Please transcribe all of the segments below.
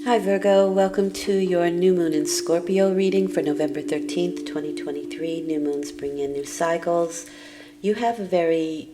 Hi Virgo, welcome to your new moon in Scorpio reading for November 13th, 2023. New moons bring in new cycles. You have a very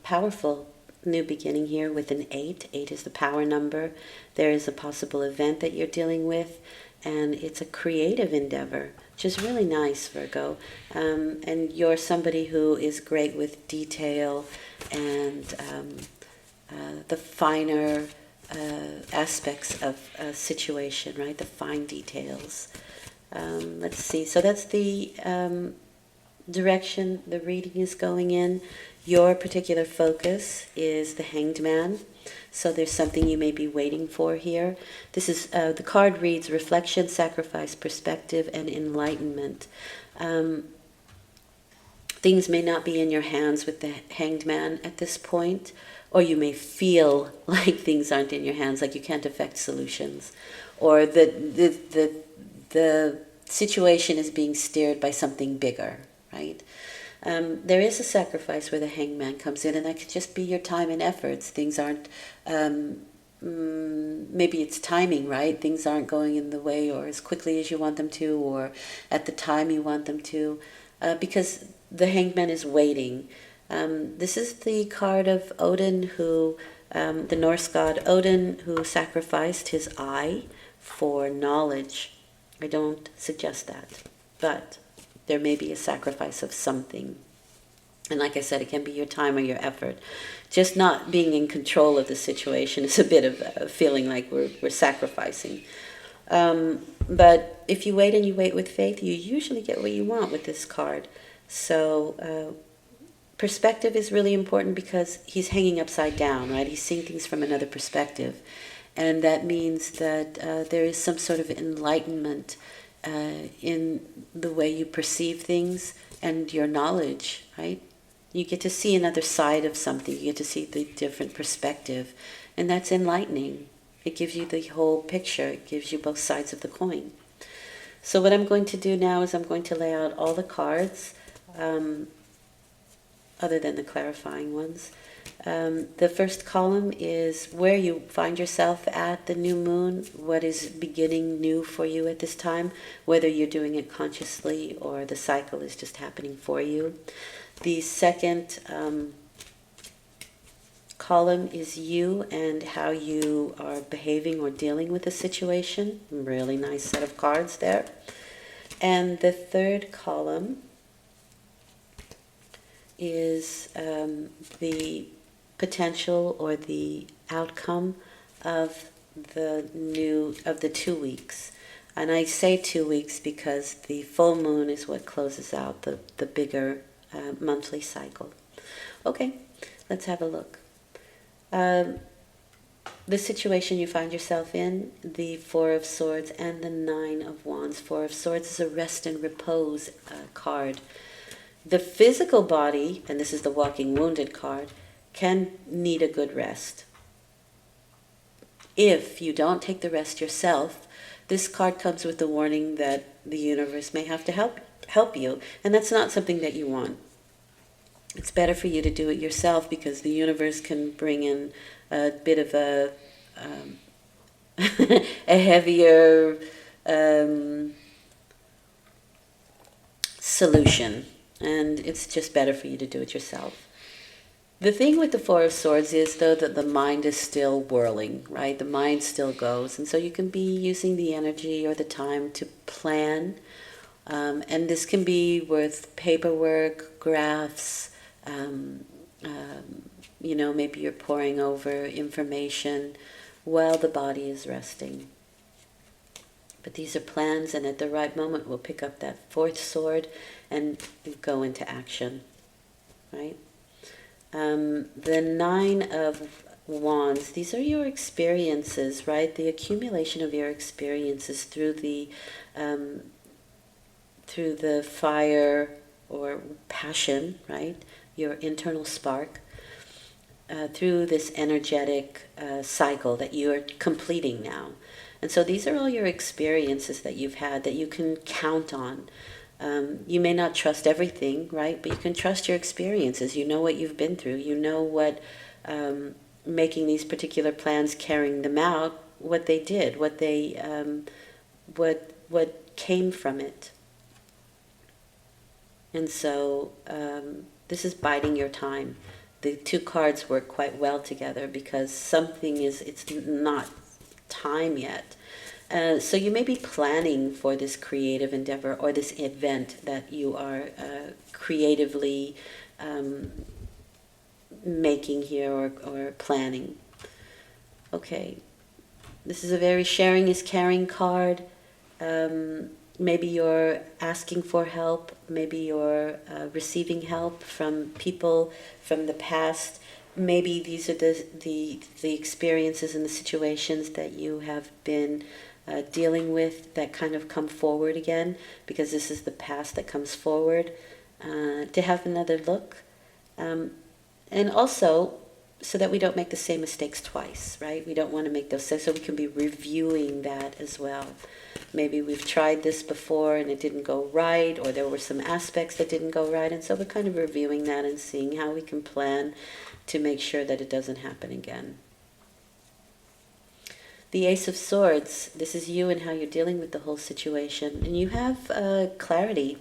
powerful new beginning here with an 8. 8 is the power number. There is a possible event that you're dealing with, and it's a creative endeavor, which is really nice, Virgo. And you're somebody who is great with detail and the finer aspects of a situation, right? The fine details. Let's see. So that's the direction the reading is going in. Your particular focus is the Hanged Man. So there's something you may be waiting for here. This is the card reads reflection, sacrifice, perspective, and enlightenment. Things may not be in your hands with the Hanged Man at this point, or you may feel like things aren't in your hands, like you can't affect solutions, or the situation is being steered by something bigger, right? There is a sacrifice where the hangman comes in, and that could just be your time and efforts. Things aren't, maybe it's timing, right? Things aren't going in the way or as quickly as you want them to, or at the time you want them to, because the hangman is waiting. This is the card of Odin, who, the Norse god Odin, who sacrificed his eye for knowledge. I don't suggest that, but there may be a sacrifice of something. And like I said, it can be your time or your effort. Just not being in control of the situation is a bit of a feeling like we're sacrificing. But if you wait and you wait with faith, you usually get what you want with this card. So perspective is really important because he's hanging upside down, right? He's seeing things from another perspective. And that means that there is some sort of enlightenment in the way you perceive things and your knowledge, right? You get to see another side of something. You get to see the different perspective. And that's enlightening. It gives you the whole picture. It gives you both sides of the coin. So what I'm going to do now is I'm going to lay out all the cards, other than the clarifying ones. The first column is where you find yourself at the new moon, what is beginning new for you at this time, whether you're doing it consciously or the cycle is just happening for you. The second column is you and how you are behaving or dealing with the situation. Really nice set of cards there. And the third column is the potential or the outcome of the 2 weeks. And I say 2 weeks because the full moon is what closes out the bigger monthly cycle. Okay, let's have a look. The situation you find yourself in, the Four of Swords and the Nine of Wands. Four of Swords is a rest and repose card. The physical body, and this is the Walking Wounded card, can need a good rest. If you don't take the rest yourself, this card comes with the warning that the universe may have to help you, and that's not something that you want. It's better for you to do it yourself because the universe can bring in a bit of a a heavier solution. And it's just better for you to do it yourself. The thing with the Four of Swords is, though, that the mind is still whirling, right? The mind still goes. And so you can be using the energy or the time to plan. And this can be with paperwork, graphs, maybe you're poring over information while the body is resting. But these are plans, and at the right moment we'll pick up that fourth sword and go into action, right? The Nine of Wands, these are your experiences, right? The accumulation of your experiences through the fire or passion, right? Your internal spark, through this energetic cycle that you are completing now. And so these are all your experiences that you've had that you can count on. You may not trust everything, right? But you can trust your experiences. You know what you've been through. You know what making these particular plans, carrying them out, what they did, what came from it. And so this is biding your time. The two cards work quite well together because it's not time yet. So you may be planning for this creative endeavor or this event that you are creatively making here or planning. Okay, this is a very sharing is caring card. Maybe you're asking for help. Maybe you're receiving help from people from the past. Maybe these are the experiences and the situations that you have been dealing with that kind of come forward again, because this is the past that comes forward. To have another look. And also, so that we don't make the same mistakes twice, right? We don't want to make those, so we can be reviewing that as well. Maybe we've tried this before and it didn't go right, or there were some aspects that didn't go right, and so we're kind of reviewing that and seeing how we can plan to make sure that it doesn't happen again. The Ace of Swords, this is you and how you're dealing with the whole situation, and you have clarity.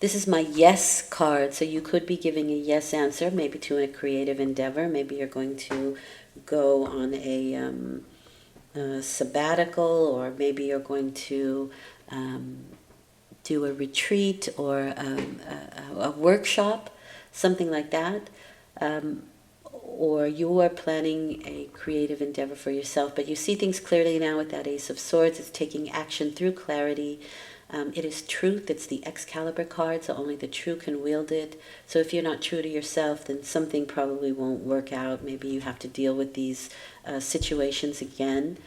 This is my yes card, so you could be giving a yes answer, maybe to a creative endeavor. Maybe you're going to go on a sabbatical, or maybe you're going to do a retreat or a workshop, something like that. Or you are planning a creative endeavor for yourself, but you see things clearly now with that Ace of Swords. It's taking action through clarity. It is truth. It's the Excalibur card, so only the true can wield it. So if you're not true to yourself, then something probably won't work out. Maybe you have to deal with these situations again,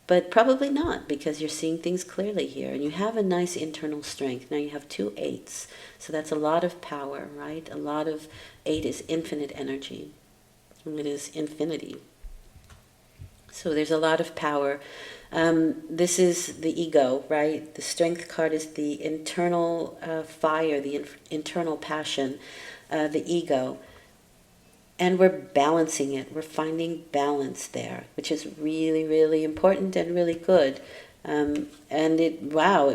but probably not, because you're seeing things clearly here, and you have a nice internal strength. Now you have 2 8s, so that's a lot of power, right? A lot of 8 is infinite energy. It is infinity. So there's a lot of power. This is the ego, right? The Strength card is the internal fire, the internal passion, the ego. And we're balancing it. We're finding balance there, which is really, really important and really good. And it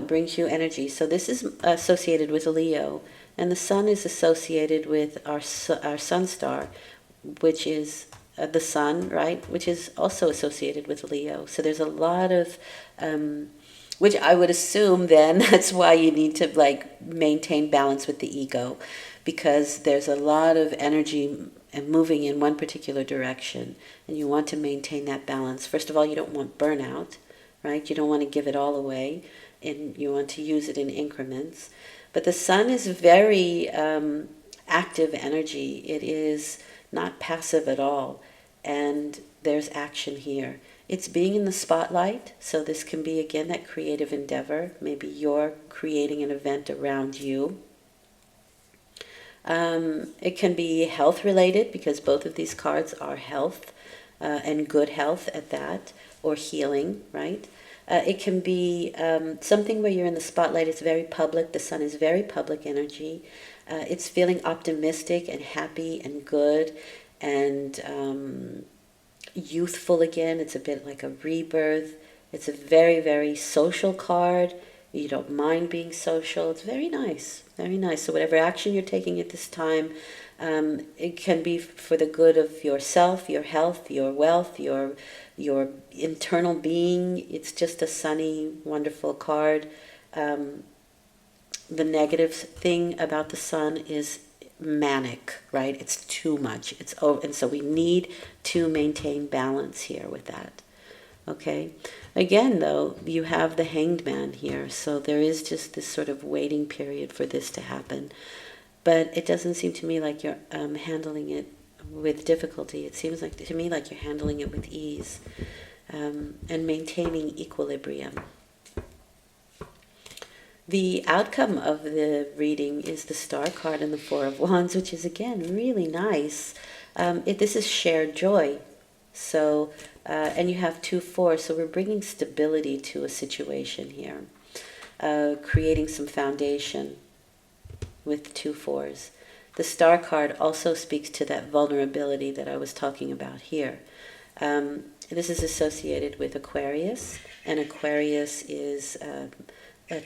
brings you energy. So this is associated with Leo. And the sun is associated with our sun star, which is the sun, right? Which is also associated with Leo. So there's a lot of, which I would assume then that's why you need to maintain balance with the ego, because there's a lot of energy and moving in one particular direction, and you want to maintain that balance. First of all, you don't want burnout, right? You don't want to give it all away, and you want to use it in increments. But the sun is very active energy. It is not passive at all, and there's action here. It's being in the spotlight, so this can be, again, that creative endeavor. Maybe you're creating an event around you. It can be health related, because both of these cards are health, and good health at that, or healing, right? It can be something where you're in the spotlight. It's very public. The sun is very public energy. It's feeling optimistic and happy and good and youthful again. It's a bit like a rebirth. It's a very, very social card. You don't mind being social. It's very nice, very nice. So whatever action you're taking at this time, it can be for the good of yourself, your health, your wealth, your internal being. It's just a sunny, wonderful card. The negative thing about the sun is manic, right? It's too much. It's over, and so we need to maintain balance here with that. Okay. Again, though, you have the Hanged Man here, so there is just this sort of waiting period for this to happen. But it doesn't seem to me like you're handling it with difficulty. It seems like to me like you're handling it with ease and maintaining equilibrium. The outcome of the reading is the Star card and the Four of Wands, which is, again, really nice. This is shared joy. So, and you have 2 4, so we're bringing stability to a situation here, creating some foundation with 2 4s. The Star card also speaks to that vulnerability that I was talking about here. This is associated with Aquarius, and Aquarius is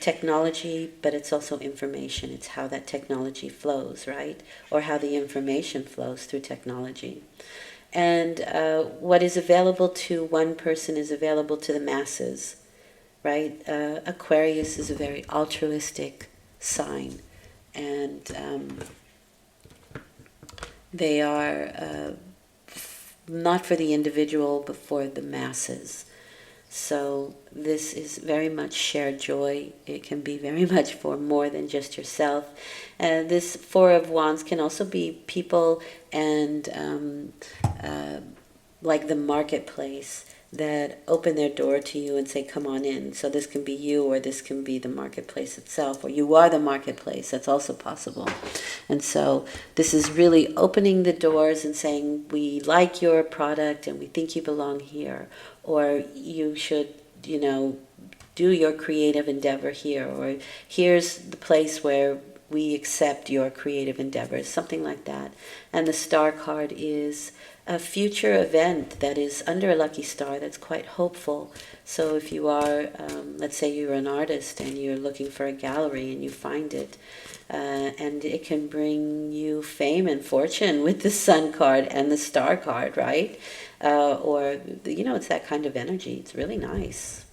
technology, but it's also information. It's how that technology flows, right? Or how the information flows through technology. And what is available to one person is available to the masses, right? Aquarius is a very altruistic sign, and they are not for the individual, but for the masses. So this is very much shared joy. It can be very much for more than just yourself. This Four of Wands can also be people and like the marketplace that open their door to you and say, come on in. So this can be you, or this can be the marketplace itself, or you are the marketplace. That's also possible. And so this is really opening the doors and saying, we like your product and we think you belong here, or you should, do your creative endeavor here, or here's the place where we accept your creative endeavors, something like that. And the star card is a future event that is under a lucky star that's quite hopeful. So if you are, let's say you're an artist and you're looking for a gallery and you find it, and it can bring you fame and fortune with the sun card and the star card, right? Or, it's that kind of energy. It's really nice.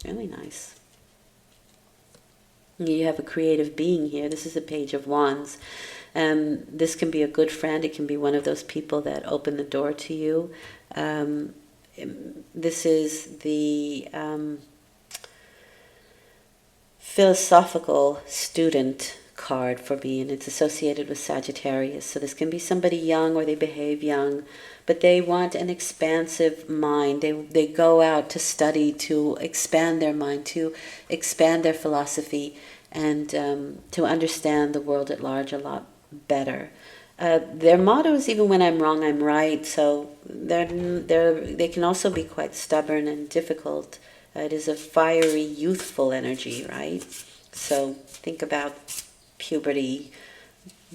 Really nice. You have a creative being here. This is the Page of Wands. This can be a good friend. It can be one of those people that open the door to you. This is the philosophical student card for me, and it's associated with Sagittarius. So this can be somebody young, or they behave young, but they want an expansive mind. They go out to study, to expand their mind, to expand their philosophy, and to understand the world at large a lot better. Their motto is, even when I'm wrong, I'm right. So they can also be quite stubborn and difficult. It is a fiery, youthful energy, right? So think about puberty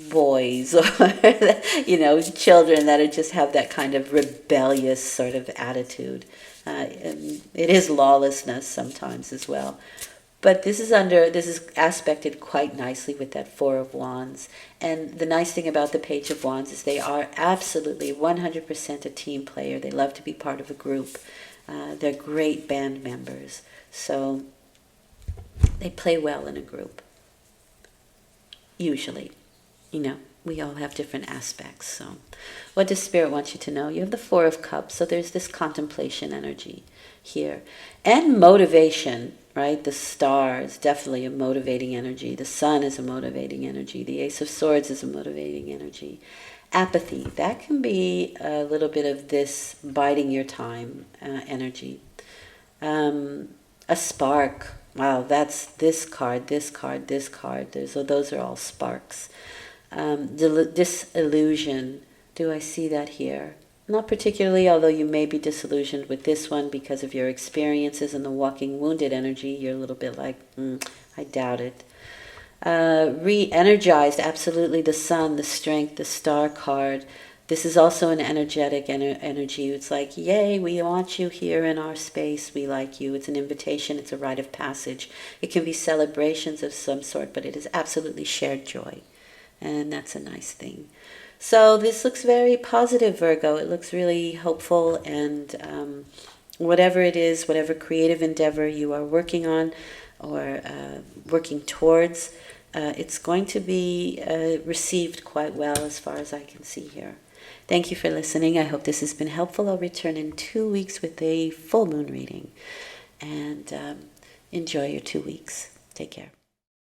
boys, or children that just have that kind of rebellious sort of attitude. And it is lawlessness sometimes as well. But this is aspected quite nicely with that Four of Wands. And the nice thing about the Page of Wands is they are absolutely 100% a team player. They love to be part of a group. They're great band members. So they play well in a group. Usually. We all have different aspects. So what does Spirit want you to know? You have the Four of Cups. So there's this contemplation energy here. And motivation. Right? The star is definitely a motivating energy. The sun is a motivating energy. The Ace of Swords is a motivating energy. Apathy, that can be a little bit of this biding your time energy. A spark, wow, that's this card, this card, this card. So those are all sparks. Disillusion, do I see that here? Not particularly, although you may be disillusioned with this one because of your experiences and the walking wounded energy. You're a little bit like, I doubt it. Re-energized, absolutely, the sun, the strength, the star card. This is also an energetic energy. It's like, yay, we want you here in our space. We like you. It's an invitation. It's a rite of passage. It can be celebrations of some sort, but it is absolutely shared joy. And that's a nice thing. So this looks very positive, Virgo. It looks really hopeful, and whatever it is, whatever creative endeavor you are working on or working towards, it's going to be received quite well as far as I can see here. Thank you for listening. I hope this has been helpful. I'll return in 2 weeks with a full moon reading. And enjoy your 2 weeks. Take care.